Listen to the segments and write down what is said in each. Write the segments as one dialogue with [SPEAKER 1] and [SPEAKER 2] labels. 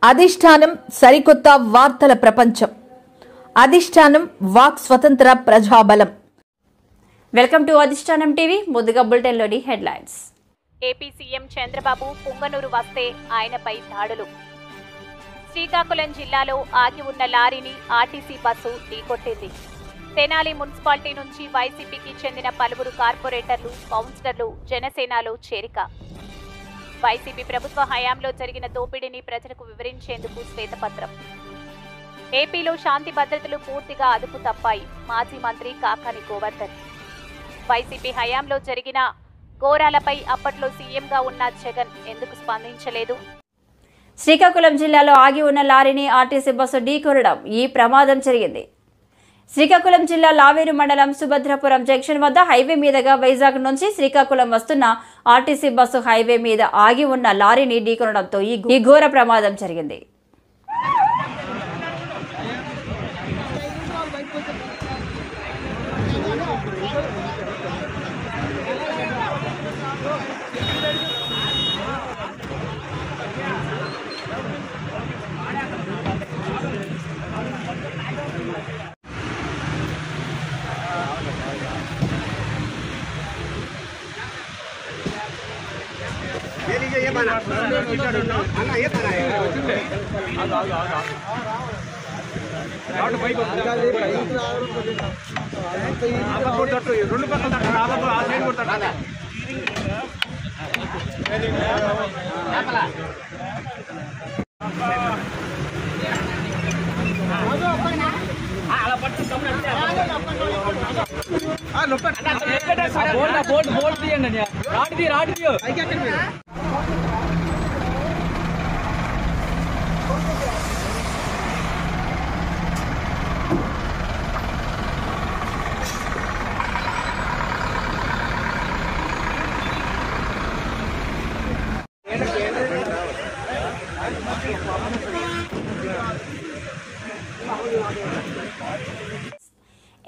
[SPEAKER 1] అధిష్టానం సరికొత్త వార్తల ప్రపంచం. అధిష్టానం వాక్ స్వతంత్ర ప్రజాబలం.
[SPEAKER 2] Welcome to Adhishtanam TV. ముందుగా బులెటిన్లోని headlines.
[SPEAKER 3] AP CM Chandrababu Punganur వస్తే ఆయనపై దాడులు. శ్రీకాకుళం జిల్లాలో ఆగి ఉన్న లారీని ఆర్టీసీ బస్సు ఢీకొట్టింది. తెనాలి మున్సిపాలిటీ నుంచి వైసీపీకి చెందిన పలువురు కార్పొరేటర్లు, కౌన్సిలర్లు జనసేనలో చేరిక. వైసీపీ ప్రభుత్వ హయాంలో జరిగిన దోపిడీని ప్రజలకు వివరించేందుకు శ్వేతపత్రం. ఏపీలో శాంతి భద్రతలు పూర్తిగా అదుపు తప్పాయి. మాజీ మంత్రి కాకాని గోవర్ధన్. వైసీపీ హయాంలో జరిగిన ఘోరాలపై అప్పట్లో సీఎంగా ఉన్న జగన్ ఎందుకు స్పందించలేదు?
[SPEAKER 2] శ్రీకాకుళం జిల్లాలో ఆగి ఉన్న లారీని ఆర్టీసీ బస్సు ఢీకొనడం. ఈ ప్రమాదం జరిగింది శ్రీకాకుళం జిల్లా లావేరు మండలం సుభద్రపురం జంక్షన్ వద్ద హైవే మీదుగా వైజాగ్ నుంచి శ్రీకాకుళం వస్తున్న ఆర్టీసీ బస్సు హైవే మీద ఆగి ఉన్న లారీని ఢీకొనడంతో ఈ ఘోర ప్రమాదం జరిగింది.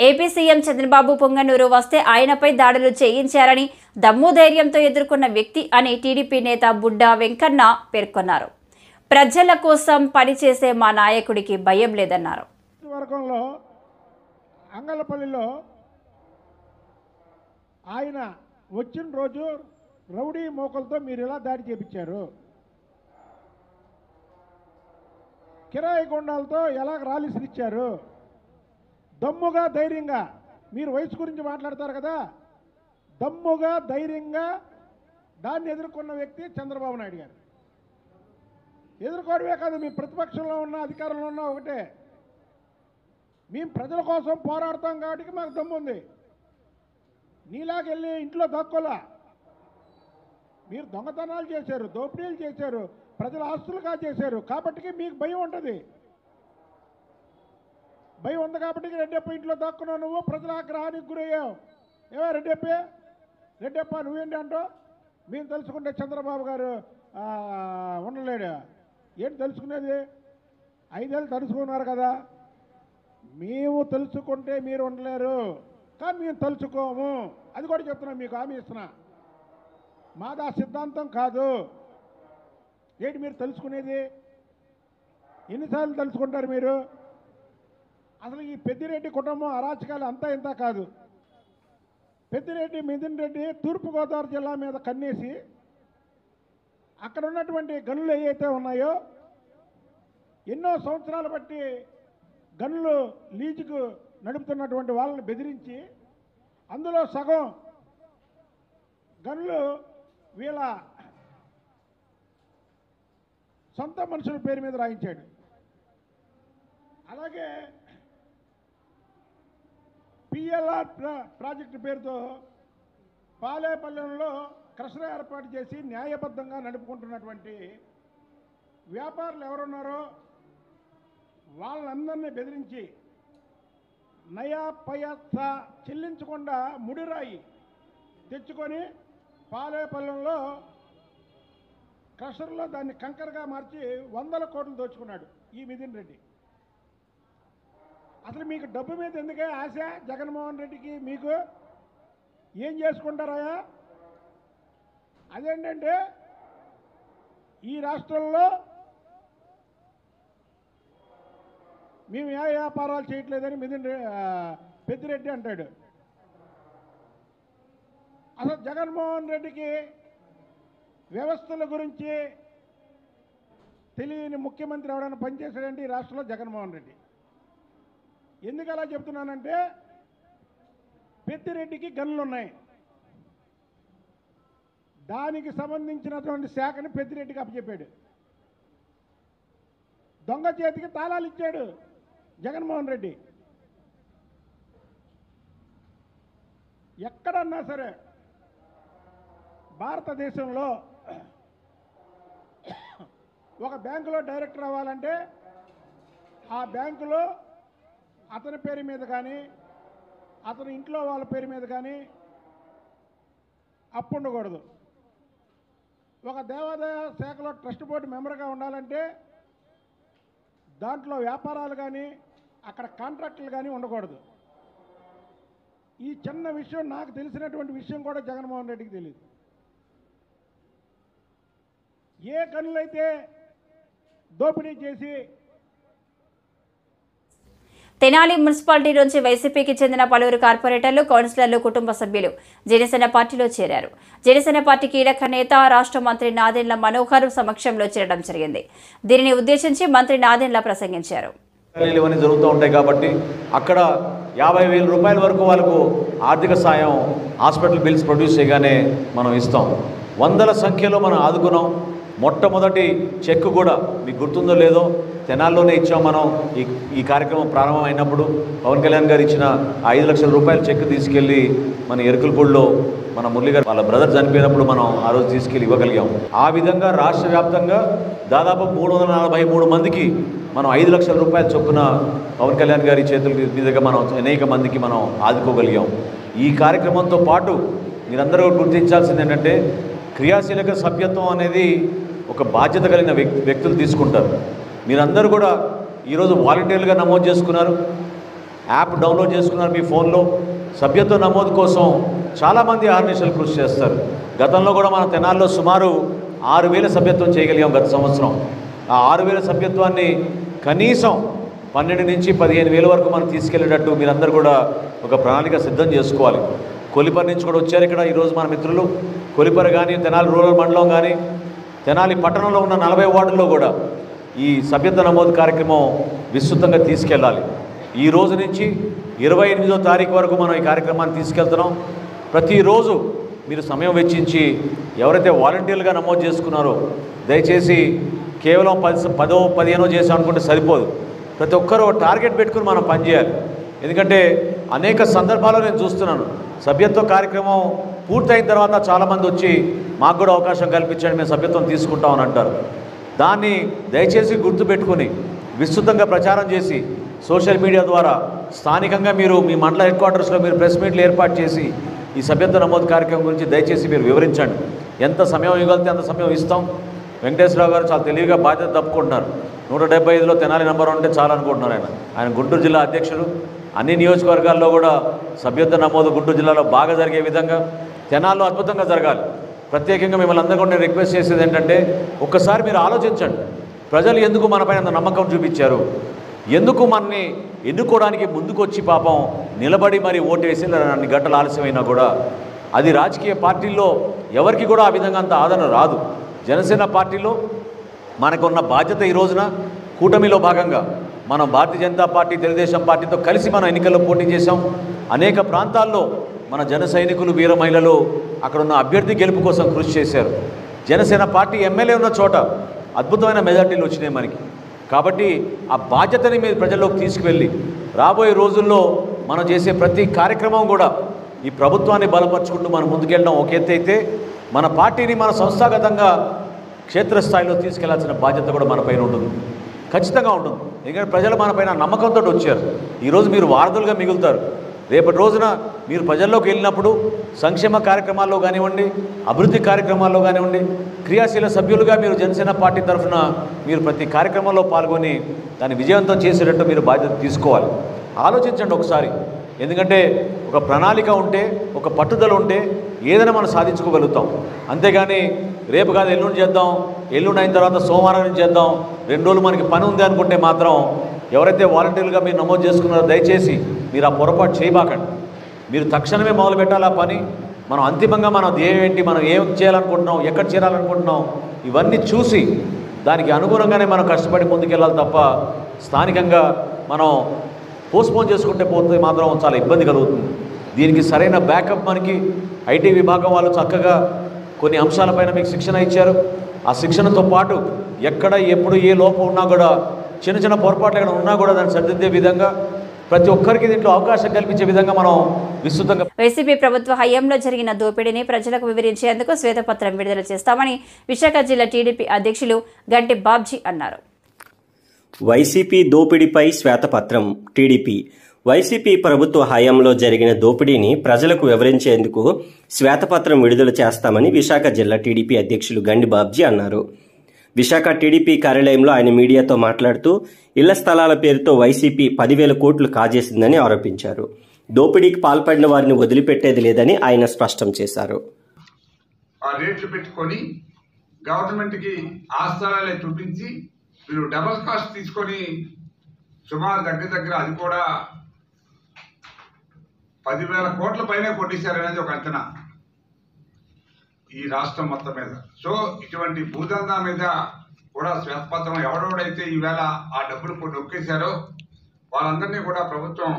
[SPEAKER 2] ఏపీ సీఎం చంద్రబాబు పొంగనూరు వస్తే ఆయనపై దాడులు చేయించారని, దమ్ము ధైర్యంతో ఎదుర్కొన్న వ్యక్తి అని టీడీపీ నేత బుడ్డా వెంకన్న పేర్కొన్నారు. ప్రజల కోసం పనిచేసే మా నాయకుడికి భయం లేదన్నారు.
[SPEAKER 4] వర్గంలో అంగళపల్లిలో ఆయన వచ్చిన రోజు రౌడీ మోకలతో మీరు ఎలా దాడి చేపించారు, కిరాయి గుండాలతో ఎలా రాలిసిరిచ్చారు, దమ్ముగా ధైర్యంగా మీరు వయసు గురించి మాట్లాడతారు కదా, దమ్ముగా ధైర్యంగా దాన్ని ఎదుర్కొన్న వ్యక్తి చంద్రబాబు నాయుడు గారు. ఎదుర్కోవడమే కాదు, మీ ప్రతిపక్షంలో ఉన్న అధికారంలో ఉన్న ఒకటే, మేము ప్రజల కోసం పోరాడతాం కాబట్టి మాకు దమ్ము ఉంది. నీలాగెళ్ళి ఇంట్లో దక్కోలా, మీరు దొంగతనాలు చేశారు, దోపిడీలు చేశారు, ప్రజల ఆస్తులుగా చేశారు కాబట్టి మీకు భయం ఉంటుంది. భయం ఉంది కాబట్టి రెడ్డప్ప ఇంట్లో దక్కున్నావు, నువ్వు ప్రజల ఆగ్రహానికి గురయ్యావు. ఏవో రెడ్డప్ప నువ్వేంటి అంటావు? మేము తెలుసుకుంటే చంద్రబాబు గారు ఉండలేడు. ఏంటి తెలుసుకునేది? 5 ఏళ్ళు తెలుసుకున్నారు కదా. మేము తెలుసుకుంటే మీరు ఉండలేరు, కానీ మేము తెలుసుకోము. అది కూడా చెప్తున్నాం, మీకు హామీ ఇస్తున్నా. మాది ఆ సిద్ధాంతం కాదు. ఏంటి మీరు తెలుసుకునేది? ఎన్నిసార్లు తెలుసుకుంటారు మీరు? అసలు ఈ పెద్దిరెడ్డి కుటుంబం అరాచకాలు అంతా ఇంత కాదు. పెద్దిరెడ్డి మిథున్ రెడ్డి తూర్పుగోదావరి జిల్లా మీద కన్నేసి అక్కడ ఉన్నటువంటి గనులు ఏవైతే ఉన్నాయో ఎన్నో సంవత్సరాలు బట్టి గనులు లీజుకు నడుపుతున్నటువంటి వాళ్ళని బెదిరించి అందులో సగం గనులు వీళ్ళ సొంత మనుషుల పేరు మీద రాయించాడు. అలాగే పిఎల్ఆర్ ప్రాజెక్టు పేరుతో పాలేపల్లెంలో క్రషర్ ఏర్పాటు చేసి న్యాయబద్ధంగా నడుపుకుంటున్నటువంటి వ్యాపారులు ఎవరున్నారో వాళ్ళందరినీ బెదిరించి నయా పైసా చెల్లించకుండా ముడిరాయి తెచ్చుకొని పాలేపల్లెంలో క్రషర్లో దాన్ని కంకరగా మార్చి 100 కోట్లు దోచుకున్నాడు ఈ మిథున్ రెడ్డి. అసలు మీకు డబ్బు మీద ఎందుకే ఆశ? జగన్మోహన్ రెడ్డికి మీకు ఏం చేసుకుంటారా? అదేంటంటే ఈ రాష్ట్రంలో మేము ఏ వ్యాపారాలు చేయట్లేదని పెద్దిరెడ్డి అంటాడు. అసలు జగన్మోహన్ రెడ్డికి వ్యవస్థల గురించి తెలియని ముఖ్యమంత్రి ఎవరైనా పనిచేశాడంటే ఈ రాష్ట్రంలో జగన్మోహన్ రెడ్డి. ఎందుకు అలా చెప్తున్నానంటే పెద్దిరెడ్డికి గన్నులు ఉన్నాయి, దానికి సంబంధించినటువంటి శాఖని పెద్దిరెడ్డికి అప్పచెప్పాడు. దొంగ చేతికి తాళాలు ఇచ్చాడు జగన్మోహన్ రెడ్డి. ఎక్కడన్నా సరే భారతదేశంలో ఒక బ్యాంకులో డైరెక్టర్ అవ్వాలంటే ఆ బ్యాంకులో అతని పేరు మీద కానీ అతని ఇంట్లో వాళ్ళ పేరు మీద కానీ అప్పు ఉండకూడదు. ఒక దేవాదాయ శాఖలో ట్రస్ట్ బోర్డు మెంబర్గా ఉండాలంటే దాంట్లో వ్యాపారాలు కానీ అక్కడ కాంట్రాక్టులు కానీ ఉండకూడదు. ఈ చిన్న విషయం నాకు తెలిసినటువంటి విషయం కూడా జగన్మోహన్ రెడ్డికి తెలియదు. ఏ గనులైతే దోపిడీ చేసి
[SPEAKER 2] తెనాలి మున్సిపాలిటీ నుంచి వైసీపీకి చెందిన పలువురు కార్పొరేటర్లు, కౌన్సిలర్లు, కుటుంబ సభ్యులు జనసేన పార్టీలో చేరారు. జనసేన పార్టీ కీలక నేత రాష్ట్ర మంత్రి నాదెండ్ల మనోహర్ సమక్షంలో చేరడం జరిగింది. దీనిని ఉద్దేశించి మంత్రి నాదెండ్ల ప్రసంగించారు.
[SPEAKER 5] ఇవన్నీ జరుగుతూ ఉంటాయి కాబట్టి అక్కడ 50,000 రూపాయల వరకు వాళ్ళకు ఆర్థిక సాయం హాస్పిటల్ బిల్స్ ప్రొడ్యూస్ చేయగానే మనం ఇస్తాం. వందల సంఖ్యలో మనం ఆదుకున్నాం. మొట్టమొదటి చెక్ కూడా మీకు గుర్తుందో లేదో తెనాల్లోనే ఇచ్చాం. మనం ఈ కార్యక్రమం ప్రారంభం అయినప్పుడు పవన్ కళ్యాణ్ గారు ఇచ్చిన 5 లక్షల రూపాయల చెక్ తీసుకెళ్ళి మన ఎరుకులపూడిలో మన మురళి గారు వాళ్ళ బ్రదర్ చనిపోయినప్పుడు మనం ఆ రోజు తీసుకెళ్ళి ఇవ్వగలిగాం. ఆ విధంగా రాష్ట్ర వ్యాప్తంగా దాదాపు 343 మందికి మనం 5 లక్షల రూపాయల చొప్పున పవన్ కళ్యాణ్ గారి చేతుల మీదుగా మనం అనేక మందికి మనం ఆదుకోగలిగాం. ఈ కార్యక్రమంతో పాటు మీరందరూ గుర్తించాల్సింది ఏంటంటే క్రియాశీలక సభ్యత్వం అనేది ఒక బాధ్యత కలిగిన వ్యక్తులు తీసుకుంటారు. మీరందరూ కూడా ఈరోజు వాలంటీర్లుగా నమోదు చేసుకున్నారు, యాప్ డౌన్లోడ్ చేసుకున్నారు మీ ఫోన్లో. సభ్యత్వ నమోదు కోసం చాలామంది ఆర్గనైజేషన్లు కృషి చేస్తారు. గతంలో కూడా మన తెనాల్లో సుమారు 6,000 సభ్యత్వం చేయగలిగాం గత సంవత్సరం. ఆ 6,000 సభ్యత్వాన్ని కనీసం 12 నుంచి 15,000 వరకు మనం తీసుకెళ్లేటట్టు మీరందరూ కూడా ఒక ప్రణాళిక సిద్ధం చేసుకోవాలి. కొలిపర నుంచి కూడా వచ్చారు ఇక్కడ ఈరోజు మన మిత్రులు. కొలిపర కానీ, తెనాలి రూరల్ మండలం కానీ, తెనాలి పట్టణంలో ఉన్న 40 వార్డుల్లో కూడా ఈ సభ్యత్వ నమోదు కార్యక్రమం విస్తృతంగా తీసుకెళ్ళాలి. ఈ రోజు నుంచి 28వ తారీఖు వరకు మనం ఈ కార్యక్రమాన్ని తీసుకెళ్తున్నాం. ప్రతిరోజు మీరు సమయం వెచ్చించి ఎవరైతే వాలంటీర్లుగా నమోదు చేసుకున్నారో దయచేసి కేవలం 10, 15 చేసాం అనుకుంటే సరిపోదు. ప్రతి ఒక్కరూ టార్గెట్ పెట్టుకుని మనం పనిచేయాలి. ఎందుకంటే అనేక సందర్భాల్లో నేను చూస్తున్నాను సభ్యత్వ కార్యక్రమం పూర్తయిన తర్వాత చాలామంది వచ్చి మాకు కూడా అవకాశం కల్పించండి, మేము సభ్యత్వం తీసుకుంటామని అంటారు. దాన్ని దయచేసి గుర్తుపెట్టుకుని విస్తృతంగా ప్రచారం చేసి సోషల్ మీడియా ద్వారా స్థానికంగా మీరు మీ మండల హెడ్ క్వార్టర్స్లో మీరు ప్రెస్ మీట్లు ఏర్పాటు చేసి ఈ సభ్యత్వ నమోదు కార్యక్రమం గురించి దయచేసి మీరు వివరించండి. ఎంత సమయం ఇవ్వగలిగితే అంత సమయం ఇస్తాం. వెంకటేశ్వరరావు గారు చాలా తెలివిగా బాధ్యత తప్పుకుంటున్నారు. 175లో తెనాలి నెంబర్ 1 ఉంటే చాలా అనుకుంటున్నారు. ఆయన గుంటూరు జిల్లా అధ్యక్షుడు. అన్ని నియోజకవర్గాల్లో కూడా సభ్యత్వ నమోదు గుంటూరు జిల్లాలో బాగా జరిగే విధంగా తెనాల్లో అద్భుతంగా జరగాలి. ప్రత్యేకంగా మిమ్మల్ని అందరూ కూడా నేను రిక్వెస్ట్ చేసేది ఏంటంటే ఒక్కసారి మీరు ఆలోచించండి. ప్రజలు ఎందుకు మనపైన అంత నమ్మకం చూపించారు, ఎందుకు మనని ఎన్నుకోవడానికి ముందుకొచ్చి పాపం నిలబడి మరి ఓటేసి అన్ని గంటలు ఆలస్యమైనా కూడా అది రాజకీయ పార్టీల్లో ఎవరికి కూడా ఆ విధంగా అంత ఆదరణ రాదు. జనసేన పార్టీలో మనకున్న బాధ్యత ఈ రోజున కూటమిలో భాగంగా మనం భారతీయ జనతా పార్టీ, తెలుగుదేశం పార్టీతో కలిసి మనం ఎన్నికల్లో పోటీ చేశాం. అనేక ప్రాంతాల్లో మన జన సైనికులు, వీర మహిళలు అక్కడున్న అభ్యర్థి గెలుపు కోసం కృషి చేశారు. జనసేన పార్టీ ఎమ్మెల్యే ఉన్న చోట అద్భుతమైన మెజార్టీలు వచ్చినాయి మనకి. కాబట్టి ఆ బాధ్యతని మీరు ప్రజల్లోకి తీసుకువెళ్ళి రాబోయే రోజుల్లో మనం చేసే ప్రతి కార్యక్రమం కూడా ఈ ప్రభుత్వాన్ని బలపరుచుకుంటూ మనం ముందుకెళ్ళడం ఒక ఎత్తు అయితే, మన పార్టీని మన సంస్థాగతంగా క్షేత్రస్థాయిలో తీసుకెళ్లాల్సిన బాధ్యత కూడా మన పైన ఉంటుంది, ఖచ్చితంగా ఉంటుంది. ఎందుకంటే ప్రజలు మన పైన నమ్మకంతో వచ్చారు. ఈరోజు మీరు వారధులుగా మిగులుతారు. రేపటి రోజున మీరు ప్రజల్లోకి వెళ్ళినప్పుడు సంక్షేమ కార్యక్రమాల్లో కానివ్వండి, అభివృద్ధి కార్యక్రమాల్లో కానివ్వండి, క్రియాశీల సభ్యులుగా మీరు జనసేన పార్టీ తరఫున మీరు ప్రతి కార్యక్రమంలో పాల్గొని దాన్ని విజయవంతం చేసేటట్టు మీరు బాధ్యత తీసుకోవాలి. ఆలోచించండి ఒకసారి. ఎందుకంటే ఒక ప్రణాళిక ఉంటే, ఒక పట్టుదల ఉంటే ఏదైనా మనం సాధించుకోగలుగుతాం. అంతేగాని రేపు కాదు ఎల్లుండి చేద్దాం, ఎల్లుండి అయిన తర్వాత సోమవారం నుంచి చేద్దాం, 2 రోజులు మనకి పని ఉంది అనుకుంటే మాత్రం ఎవరైతే వాలంటీర్లుగా మీరు నమోదు చేసుకున్నారో దయచేసి మీరు ఆ పొరపాటు చేయబాకండి. మీరు తక్షణమే మొదలు పెట్టాలి ఆ పని. మనం అంతిమంగా మన ధ్యేయం ఏంటి, మనం ఏం చేయాలనుకుంటున్నాం, ఎక్కడ చేరాలనుకుంటున్నాం, ఇవన్నీ చూసి దానికి అనుగుణంగానే మనం కష్టపడి ముందుకెళ్ళాలి తప్ప స్థానికంగా మనం పోస్ట్పోన్ చేసుకుంటే పోతే మాత్రం చాలా ఇబ్బంది కలుగుతుంది. దీనికి సరైన బ్యాకప్ మనకి ఐటీ విభాగం వాళ్ళు చక్కగా కొన్ని అంశాలపైన మీకు శిక్షణ ఇచ్చారు. ఆ శిక్షణతో పాటు ఎక్కడ ఎప్పుడు ఏ లోపం ఉన్నా కూడా, చిన్న చిన్న పొరపాట్లు ఎక్కడ ఉన్నా కూడా దాన్ని సరిదిద్దే విధంగా ప్రతి ఒక్కరికి దీంట్లో అవకాశం కల్పించే విధంగా మనం విస్తృతంగా
[SPEAKER 2] వైసీపీ ప్రభుత్వ హయాంలో జరిగిన దోపిడీని ప్రజలకు వివరించేందుకు శ్వేతపత్రం విడుదల చేస్తామని విశాఖ జిల్లా టీడీపీ అధ్యక్షులు గంటి బాబ్జీ అన్నారు.
[SPEAKER 6] వైసీపీ దోపిడీపై శ్వేతపత్రం. టీడీపీ వైసీపీ ప్రభుత్వ హయాంలో జరిగిన దోపిడీని ప్రజలకు వివరించేందుకు శ్వేతపత్రం విడుదల చేస్తామని విశాఖ జిల్లా టీడీపీ అధ్యక్షులు గండి బాబ్జీ అన్నారు. విశాఖ టీడీపీ కార్యాలయంలో ఆయన మీడియాతో మాట్లాడుతూ ఇళ్ల స్థలాల పేరుతో వైసీపీ 10,000 కోట్లు కాజేసిందని ఆరోపించారు. దోపిడీకి పాల్పడిన వారిని వదిలిపెట్టేది లేదని ఆయన స్పష్టం చేశారు.
[SPEAKER 7] ఆ రేట్లు పెట్టుకొని గవర్నమెంట్కి ఆ స్థలాలే చూపించి వీళ్ళు డబల్ కాస్ట్ తీసుకొని సుమారు దగ్గర అది కూడా 10,000 కోట్ల పైనే కొట్టేశారనేది ఒక అంచనా ఈ రాష్ట్రం మొత్తం మీద. సో ఇటువంటి భూదందా మీద కూడా శ్వేతపత్రం ఎవడెవడైతే ఈవేళ ఆ డబ్బులు నొక్కేశారో వాళ్ళందరినీ కూడా ప్రభుత్వం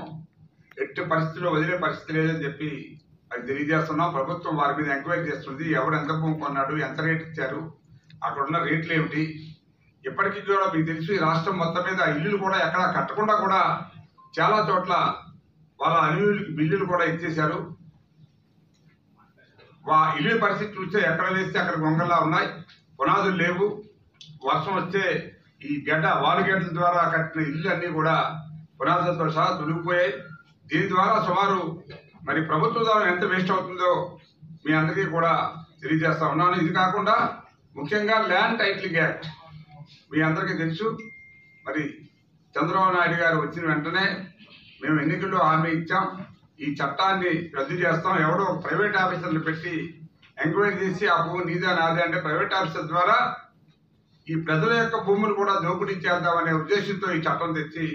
[SPEAKER 7] ఎట్టి పరిస్థితిలో వదిలే పరిస్థితి లేదని చెప్పి అది తెలియజేస్తున్నాం. ప్రభుత్వం వారి మీద ఎంక్వైరీ చేస్తుంది. ఎవడు ఎంత భూమి కొన్నాడు, ఎంత రేట్ ఇచ్చారు, అక్కడ ఉన్న రేట్లు ఏమిటి. ఇప్పటికీ కూడా మీకు తెలుసు ఈ రాష్ట్రం మొత్తం మీద ఇల్లులు కూడా ఎక్కడ కట్టకుండా కూడా చాలా చోట్ల వాళ్ళ అనువులకి బిల్లులు కూడా ఇచ్చేశారు. ఇల్లు పరిస్థితి చూస్తే ఎక్కడ వేస్తే అక్కడ గొంగల్లా ఉన్నాయి, పునాదులు లేవు. వర్షం వస్తే ఈ వాలుగడ్డల ద్వారా కట్టిన ఇల్లు అన్నీ కూడా పునాదులతో సహా తొలగిపోయాయి. దీని ద్వారా సుమారు మరి ప్రభుత్వ ద్వారా ఎంత వేస్ట్ అవుతుందో మీ అందరికీ కూడా తెలియజేస్తా ఉన్నాను. ఇది కాకుండా ముఖ్యంగా ల్యాండ్ టైటిలింగ్ యాక్ట్ మీ అందరికీ తెలుసు. మరి చంద్రబాబు నాయుడు గారు వచ్చిన వెంటనే మేము ఎన్నికల్లో హామీ ఇచ్చాం, ఈ చట్టాన్ని రద్దు చేస్తాం. ఎవడో ప్రైవేట్ ఆఫీసర్లు పెట్టి ఎంక్వైరీ చేసి ఆ భూమి నీదే నాదే అంటే ప్రైవేట్ ఆఫీసర్ ద్వారా ఈ ప్రజల యొక్క భూములు కూడా దోపిడీ చేద్దామనే ఉద్దేశంతో ఈ చట్టం తెచ్చి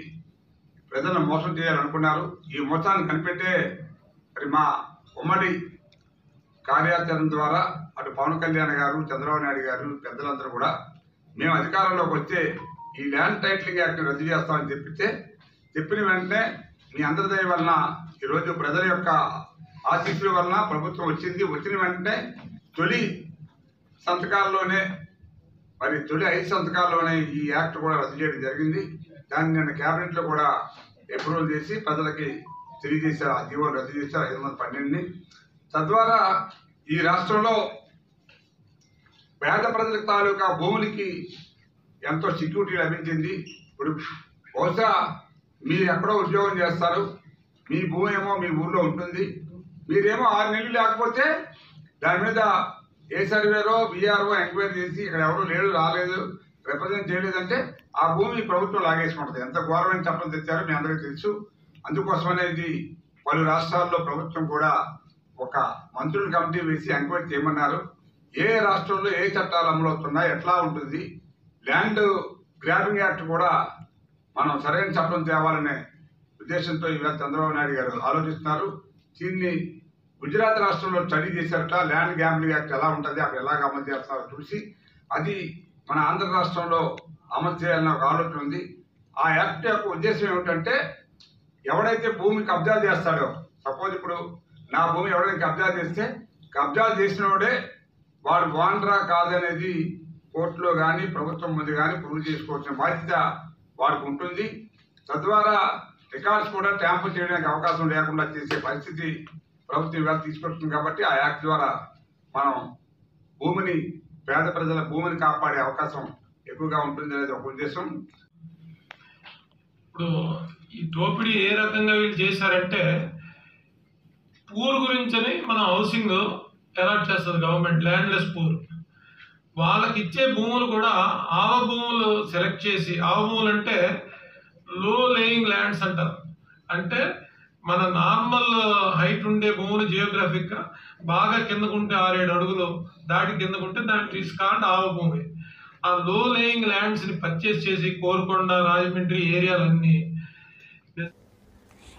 [SPEAKER 7] ప్రజలను మోసం చేయాలనుకున్నారు. ఈ మోసాన్ని కనిపెట్టే మరి మా ఉమ్మడి కార్యాచరణ ద్వారా అటు పవన్ కళ్యాణ్ గారు, చంద్రబాబు నాయుడు గారు, పెద్దలందరూ కూడా మేము అధికారంలోకి వస్తే ఈ ల్యాండ్ టైటిలింగ్ యాక్ట్ రద్దు చేస్తామని చెప్పిన వెంటనే మీ అందరి దయ వలన ఈరోజు ప్రజల యొక్క ఆశీస్సుల వలన ప్రభుత్వం వచ్చింది. వచ్చిన వెంటనే తొలి 5 సంతకాల్లోనే ఈ యాక్ట్ కూడా రద్దు చేయడం జరిగింది. దాన్ని నిన్న క్యాబినెట్లో కూడా అప్రూవల్ చేసి ప్రజలకి తెలియజేశారు. ఆ జీవోలు రద్దు చేశారు 512ని. తద్వారా ఈ రాష్ట్రంలో పేద ప్రజల తాలూకా భూములకి ఎంతో సెక్యూరిటీ లభించింది. ఇప్పుడు బహుశా మీరు ఎక్కడో ఉద్యోగం చేస్తారు, మీ భూమి ఏమో మీ ఊర్లో ఉంటుంది, మీరేమో 6 నెలలు లేకపోతే దాని మీద ఏ సర్వేరో బీఆర్ఓ ఎంక్వైరీ చేసి ఇక్కడ ఎవరు లేడు, రాలేదు, రిప్రజెంట్ చేయలేదంటే ఆ భూమి ప్రభుత్వం లాగేసుకుంటుంది. ఎంత ఘోరమైన చట్టం తెచ్చారో మీ అందరికీ తెలుసు. అందుకోసమనేది పలు రాష్ట్రాల్లో ప్రభుత్వం కూడా ఒక మంత్రుల కమిటీ వేసి ఎంక్వైరీ చేయమన్నారు. ఏ రాష్ట్రంలో ఏ చట్టాలు అమలు అవుతున్నాయి, ఎట్లా ఉంటుంది, ల్యాండ్ గ్రాబింగ్ యాక్ట్ కూడా మనం సరైన చట్టం తేవాలనే ఉద్దేశంతో ఇవాళ చంద్రబాబు నాయుడు గారు ఆలోచిస్తున్నారు. దీన్ని గుజరాత్ రాష్ట్రంలో స్టడీ చేశారట. ల్యాండ్ గ్రాబింగ్ యాక్ట్ ఎలా ఉంటుంది, అక్కడ ఎలాగ అమలు చేస్తున్నారో చూసి అది మన ఆంధ్ర రాష్ట్రంలో అమలు చేయాలన్న ఒక ఆలోచన ఉంది. ఆ యాక్ట్ యొక్క ఉద్దేశం ఏమిటంటే ఎవడైతే భూమి కబ్జా చేస్తాడో, సపోజ్ ఇప్పుడు నా భూమి ఎవరైనా కబ్జా చేస్తే కబ్జా చేసినోడే వాడు బాండ్రా కాదనేది కోర్టులో కానీ ప్రభుత్వం ముందు కానీ ప్రూవ్ చేసుకోవాల్సిన బాధ్యత వాడికి ఉంటుంది. తద్వారా రికార్డ్స్ కూడా ట్యాంపర్ చేయడానికి అవకాశం లేకుండా చేసే పరిస్థితి ప్రభుత్వం ఇవాళ తీసుకొస్తుంది. కాబట్టి ఆ యాక్ట్ ద్వారా మనం భూమిని, పేద ప్రజల భూమిని కాపాడే అవకాశం ఎక్కువగా ఉంటుంది అనేది ఒక ఉద్దేశం.
[SPEAKER 8] ఇప్పుడు ఈ దోపిడీ ఏ రకంగా వీళ్ళు చేశారంటే, పూర్ గురించని మన హౌసింగ్ అలాట్ చేస్తుంది గవర్నమెంట్, ల్యాండ్లెస్ పూర్. వాళ్ళకి ఇచ్చే భూములు కూడా ఆవ భూములు సెలెక్ట్ చేసి, ఆవ భూములు అంటే లో లేయింగ్ ల్యాండ్స్ అంటారు. అంటే మన నార్మల్ హైట్ ఉండే భూములు జియోగ్రఫిక్గా బాగా కిందకుంటే 6-7 అడుగులు దాటి కిందకుంటే దాన్ని తీసుకాండి ఆవ భూమి. ఆ లో లేయింగ్ ల్యాండ్స్ ని పర్చేస్ చేసి కోరుకొండ, రాజమండ్రి ఏరియాలన్నీ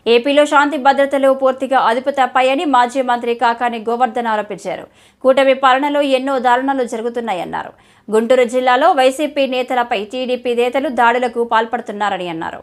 [SPEAKER 2] ఏపీలో శాంతి భద్రతలు పూర్తిగా అదుపు తప్పాయని మాజీ మంత్రి కాకాని గోవర్ధన్ ఆరోపించారు. కూటమి పాలనలో ఎన్నో దారుణాలు జరుగుతున్నాయన్నారు. గుంటూరు జిల్లాలో వైసీపీ నేతలపై టీడీపీ నేతలు దాడులకు పాల్పడుతున్నారని అన్నారు.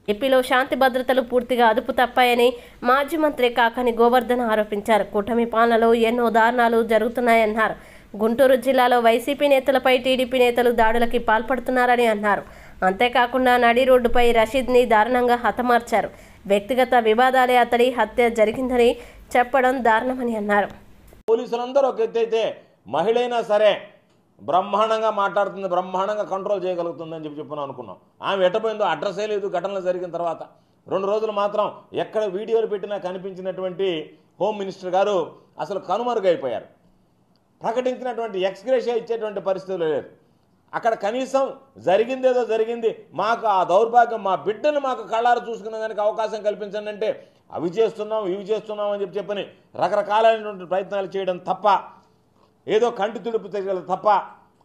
[SPEAKER 9] ఏపీలో శాంతి భద్రతలు పూర్తిగా అదుపు తప్పాయని మాజీ మంత్రి కాకాని గోవర్ధన్ ఆరోపించారు. కూటమి పాలనలో ఎన్నో దారుణాలు జరుగుతున్నాయన్నారు. గుంటూరు జిల్లాలో వైసీపీ నేతలపై టీడీపీ నేతలు దాడులకి పాల్పడుతున్నారని అన్నారు. అంతేకాకుండా నడి రోడ్డుపై రషీద్ని దారుణంగా హతమార్చారు. వ్యక్తిగత వివాదాలే అతడి హత్య జరిగిందని చెప్పడం దారుణమని అన్నారు.
[SPEAKER 10] పోలీసులందరూ ఒక ఎత్తైతే మహిళైనా సరే బ్రహ్మాండంగా మాట్లాడుతుంది, బ్రహ్మాండంగా కంట్రోల్ చేయగలుగుతుందని చెప్పి అనుకున్నాం. ఆమె ఎట్టపోయిందో అడ్రస్సే లేదు. ఘటనలు జరిగిన తర్వాత 2 రోజులు మాత్రం ఎక్కడ వీడియోలు పెట్టినా కనిపించినటువంటి హోమ్ మినిస్టర్ గారు అసలు కనుమరుగైపోయారు. ప్రకటించినటువంటి ఎక్స్గ్రేషియా ఇచ్చేటువంటి పరిస్థితులు లేదు. అక్కడ కనీసం జరిగిందేదో జరిగింది, మాకు ఆ దౌర్భాగ్యం, మా బిడ్డను మాకు కళ్ళారు చూసుకునే దానికి అవకాశం కల్పించండి అంటే అవి చేస్తున్నాం ఇవి చేస్తున్నాం అని చెప్పని రకరకాలైనటువంటి ప్రయత్నాలు చేయడం తప్ప, ఏదో కంటి తుడుపు చర్యలు తప్ప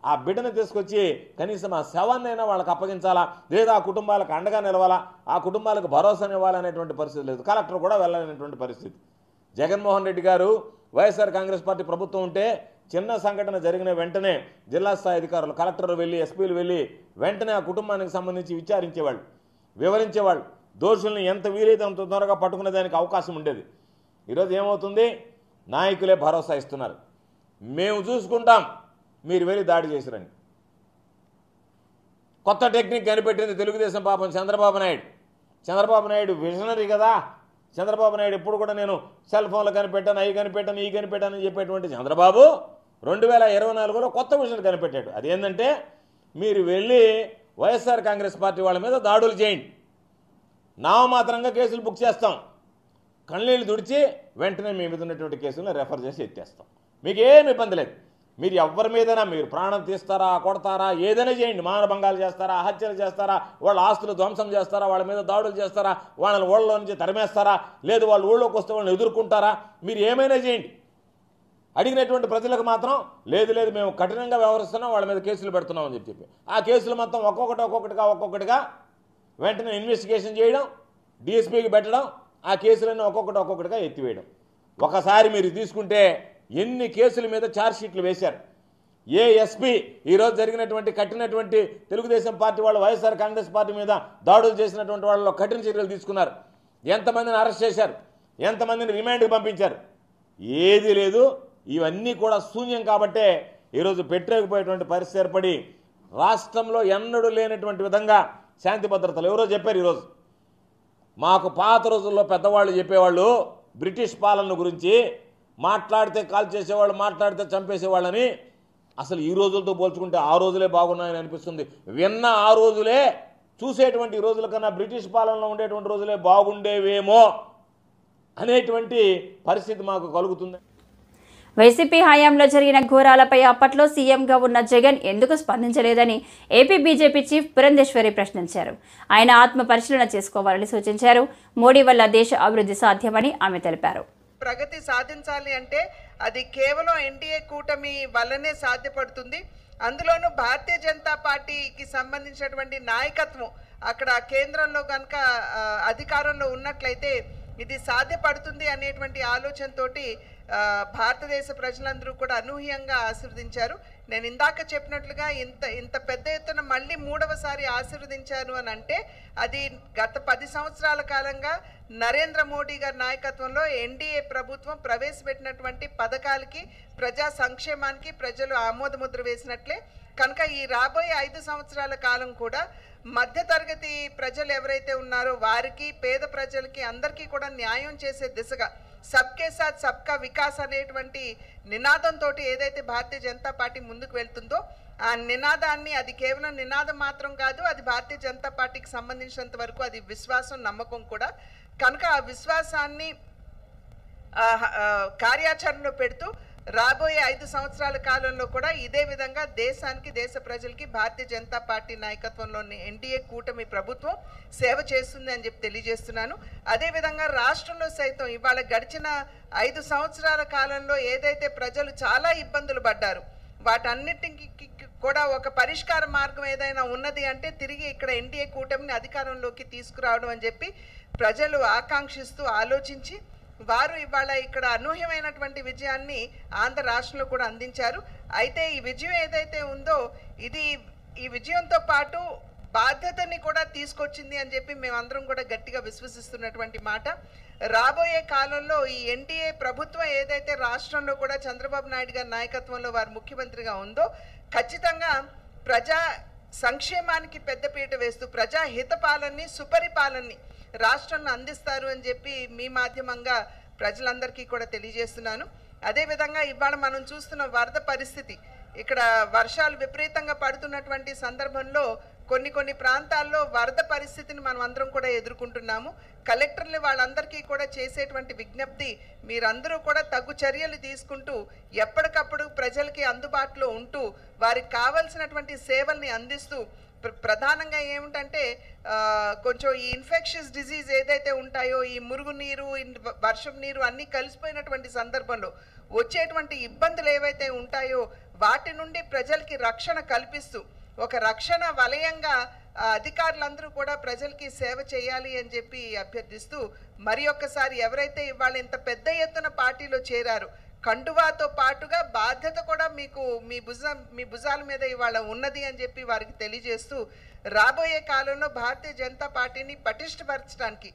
[SPEAKER 10] ఆ బిడ్డను తీసుకొచ్చి కనీసం ఆ శవాన్నైనా వాళ్ళకి అప్పగించాలా, లేదా ఆ కుటుంబాలకు అండగా నిలవాలా, ఆ కుటుంబాలకు భరోసానివ్వాలనేటువంటి పరిస్థితి లేదు. కలెక్టర్ కూడా వెళ్ళాలనేటువంటి పరిస్థితి. జగన్మోహన్ రెడ్డి గారు వైఎస్ఆర్ కాంగ్రెస్ పార్టీ ప్రభుత్వం ఉంటే చిన్న సంఘటన జరిగిన వెంటనే జిల్లా స్థాయి అధికారులు, కలెక్టర్లు వెళ్ళి, ఎస్పీలు వెళ్ళి వెంటనే ఆ కుటుంబానికి సంబంధించి విచారించేవాళ్ళు, వివరించేవాళ్ళు. దోషుల్ని ఎంత వీలైతే అంత త్వరగా పట్టుకునే దానికి అవకాశం ఉండేది. ఈరోజు ఏమవుతుంది? నాయకులే భరోసా ఇస్తున్నారు, మేము చూసుకుంటాం, మీరు వెళ్ళి దాడి చేసిరండి. కొత్త టెక్నిక్ కనిపెట్టింది తెలుగుదేశం పాపం చంద్రబాబు నాయుడు విజనరీ కదా. చంద్రబాబు నాయుడు ఎప్పుడు కూడా నేను సెల్ ఫోన్లు కనిపెట్టాను, అవి కనిపెట్టాను, ఈ కనిపెట్టాను అని చెప్పేటువంటి చంద్రబాబు 2024లో కొత్త విషయం కనిపెట్టాడు. అదేంటంటే మీరు వెళ్ళి వైఎస్ఆర్ కాంగ్రెస్ పార్టీ వాళ్ళ మీద దాడులు చేయండి, నామమాత్రంగా కేసులు బుక్ చేస్తాం, కళ్ళనీళ్ళు తుడిచి వెంటనే మీ మీద ఉన్నటువంటి కేసులను రెఫర్ చేసి ఎత్తేస్తాం, మీకేం ఇబ్బంది లేదు. మీరు ఎవరి మీదైనా మీరు ప్రాణం తీస్తారా, కొడతారా, ఏదైనా చేయండి, మానభంగాలు చేస్తారా, హత్యలు చేస్తారా, వాళ్ళ ఆస్తులు ధ్వంసం చేస్తారా, వాళ్ళ మీద దాడులు చేస్తారా, వాళ్ళని ఊళ్ళో నుంచి తరిమేస్తారా, లేదు వాళ్ళు ఊళ్ళోకి వస్తే వాళ్ళని ఎదుర్కొంటారా, మీరు ఏమైనా చేయండి. అడిగినటువంటి ప్రజలకు మాత్రం లేదు మేము కఠినంగా వ్యవహరిస్తున్నాం, వాళ్ళ మీద కేసులు పెడుతున్నాం అని చెప్పి ఆ కేసులు మొత్తం ఒక్కొక్కటిగా వెంటనే ఇన్వెస్టిగేషన్ చేయడం, డిఎస్పీకి పెట్టడం, ఆ కేసులన్నీ ఒక్కొక్కటిగా ఎత్తివేయడం. ఒకసారి మీరు తీసుకుంటే ఎన్ని కేసుల మీద ఛార్జ్షీట్లు వేశారు. ఏ ఎస్పీ ఈరోజు జరిగినటువంటి కట్టినటువంటి తెలుగుదేశం పార్టీ వాళ్ళు వైఎస్ఆర్ కాంగ్రెస్ పార్టీ మీద దాడులు చేసినటువంటి వాళ్ళలో కఠిన చర్యలు తీసుకున్నారు, ఎంతమందిని అరెస్ట్ చేశారు, ఎంతమందిని రిమాండ్కి పంపించారు, ఏది లేదు. ఇవన్నీ కూడా శూన్యం కాబట్టే ఈరోజు పెట్టలేకపోయేటువంటి పరిస్థితి ఏర్పడి రాష్ట్రంలో ఎన్నడూ లేనటువంటి విధంగా శాంతి భద్రతలు ఎవరో చెప్పారు. ఈరోజు మాకు పాత రోజుల్లో పెద్దవాళ్ళు చెప్పేవాళ్ళు బ్రిటిష్ పాలన గురించి, మాట్లాడితే కాల్ చేసేవాళ్ళు, మాట్లాడితే చంపేసేవాళ్ళని. అసలు ఈ రోజులతో పోల్చుకుంటే ఆ రోజులే బాగున్నాయని అనిపిస్తుంది. విన్న ఆ రోజులే చూసేటువంటి రోజుల కన్నా బ్రిటిష్ పాలనలో ఉండేటువంటి రోజులే బాగుండేవేమో అనేటువంటి పరిస్థితి మాకు కలుగుతుంది.
[SPEAKER 2] వైసీపీ హయాంలో జరిగిన ఘోరాలపై అప్పట్లో సీఎంగా ఉన్న జగన్ ఎందుకు స్పందించలేదని ఏపీ బీజేపీ చీఫ్ పురంధేశ్వరి ప్రశ్నించారు. ఆయన ఆత్మ పరిశీలన చేసుకోవాలని సూచించారు. మోడీ వల్ల దేశ అభివృద్ధి సాధ్యమని ఆమె తెలిపారు.
[SPEAKER 11] ప్రగతి సాధించాలి అంటే అది కేవలం ఎన్డీఏ కూటమి వల్లనే సాధ్యపడుతుంది. అందులోనూ భారతీయ జనతా పార్టీకి సంబంధించినటువంటి నాయకత్వం అక్కడ కేంద్రంలో కనుక అధికారంలో ఉన్నట్లయితే ఇది సాధ్యపడుతుంది అనేటువంటి ఆలోచనతోటి భారతదేశ ప్రజలందరూ కూడా అనూహ్యంగా ఆశీర్వదించారు. నేను ఇందాక చెప్పినట్లుగా ఇంత పెద్ద ఎత్తున మళ్ళీ 3వసారి ఆశీర్వదించారు అని అంటే అది గత 10 సంవత్సరాల కాలంగా నరేంద్ర మోడీ గారి నాయకత్వంలో ఎన్డీఏ ప్రభుత్వం ప్రవేశపెట్టినటువంటి పథకాలకి, ప్రజా సంక్షేమానికి ప్రజలు ఆమోదముద్ర వేసినట్లే. కనుక ఈ రాబోయే 5 సంవత్సరాల కాలం కూడా మధ్యతరగతి ప్రజలు ఎవరైతే ఉన్నారో వారికి, పేద ప్రజలకి అందరికీ కూడా న్యాయం చేసే దిశగా సబ్కే సాత్ సబ్కా వికాస్ అనేటువంటి నినాదంతో ఏదైతే భారతీయ జనతా పార్టీ ముందుకు వెళ్తుందో ఆ నినాదాన్ని, అది కేవలం నినాదం మాత్రం కాదు, అది భారతీయ జనతా పార్టీకి సంబంధించినంత వరకు అది విశ్వాసం, నమ్మకం కూడా. కనుక ఆ విశ్వాసాన్ని కార్యాచరణలో పెడుతూ రాబోయే 5 సంవత్సరాల కాలంలో కూడా ఇదే విధంగా దేశానికి, దేశ ప్రజలకి భారతీయ జనతా పార్టీ నాయకత్వంలోని ఎన్డీఏ కూటమి ప్రభుత్వం సేవ చేస్తుంది అని చెప్పి తెలియజేస్తున్నాను. అదేవిధంగా రాష్ట్రంలో సైతం ఇవాళ గడిచిన 5 సంవత్సరాల కాలంలో ఏదైతే ప్రజలు చాలా ఇబ్బందులు పడ్డారు వాటన్నిటికి కూడా ఒక పరిష్కార మార్గం ఏదైనా ఉన్నది అంటే తిరిగి ఇక్కడ ఎన్డీఏ కూటమిని అధికారంలోకి తీసుకురావడం అని చెప్పి ప్రజలు ఆకాంక్షిస్తూ ఆలోచించి వారు ఇవాళ ఇక్కడ అనూహ్యమైనటువంటి విజయాన్ని ఆంధ్ర రాష్ట్రంలో కూడా అందించారు. అయితే ఈ విజయం ఏదైతే ఉందో ఈ విజయంతో పాటు బాధ్యతని కూడా తీసుకొచ్చింది అని చెప్పి మేమందరం కూడా గట్టిగా విశ్వసిస్తున్నటువంటి మాట. రాబోయే కాలంలో ఈ ఎన్డీఏ ప్రభుత్వం ఏదైతే రాష్ట్రంలో కూడా చంద్రబాబు నాయుడు గారి నాయకత్వంలో వారు ముఖ్యమంత్రిగా ఉందో ఖచ్చితంగా ప్రజా సంక్షేమానికి పెద్దపీట వేస్తూ ప్రజా హితపాలనని సుపరిపాలనని రాష్ట్రంలో అందిస్తారు అని చెప్పి మీ మాధ్యమంగా ప్రజలందరికీ కూడా తెలియజేస్తున్నాను. అదేవిధంగా ఇవాళ మనం చూస్తున్న వరద పరిస్థితి, ఇక్కడ వర్షాలు విపరీతంగా పడుతున్నటువంటి సందర్భంలో కొన్ని ప్రాంతాల్లో వరద పరిస్థితిని మనం అందరం కూడా ఎదుర్కొంటున్నాము. కలెక్టర్లు వాళ్ళందరికీ కూడా చేసేటువంటి విజ్ఞప్తి, మీరందరూ కూడా తగు చర్యలు తీసుకుంటూ ఎప్పటికప్పుడు ప్రజలకి అందుబాటులో ఉంటూ వారికి కావాల్సినటువంటి సేవల్ని అందిస్తూ, ప్రధానంగా ఏమిటంటే కొంచెం ఈ ఇన్ఫెక్షన్స్ డిజీజ్ ఏదైతే ఉంటాయో ఈ మురుగునీరు వర్షం నీరు అన్నీ కలిసిపోయినటువంటి సందర్భంలో వచ్చేటువంటి ఇబ్బందులు ఏవైతే ఉంటాయో వాటి నుండి ప్రజలకి రక్షణ కల్పిస్తూ ఒక రక్షణ వలయంగా అధికారులందరూ కూడా ప్రజలకి సేవ చేయాలి అని చెప్పి అభ్యర్థిస్తూ మరి ఒక్కసారి ఎవరైతే ఇవాళ ఇంత పెద్ద ఎత్తున పార్టీలో చేరారో కండువాతో పాటుగా బాధ్యత కూడా మీకు మీ భుజాల మీద ఇవాళ ఉన్నది అని చెప్పి వారికి తెలియజేస్తూ రాబోయే కాలంలో భారతీయ జనతా పార్టీని పటిష్టపరచడానికి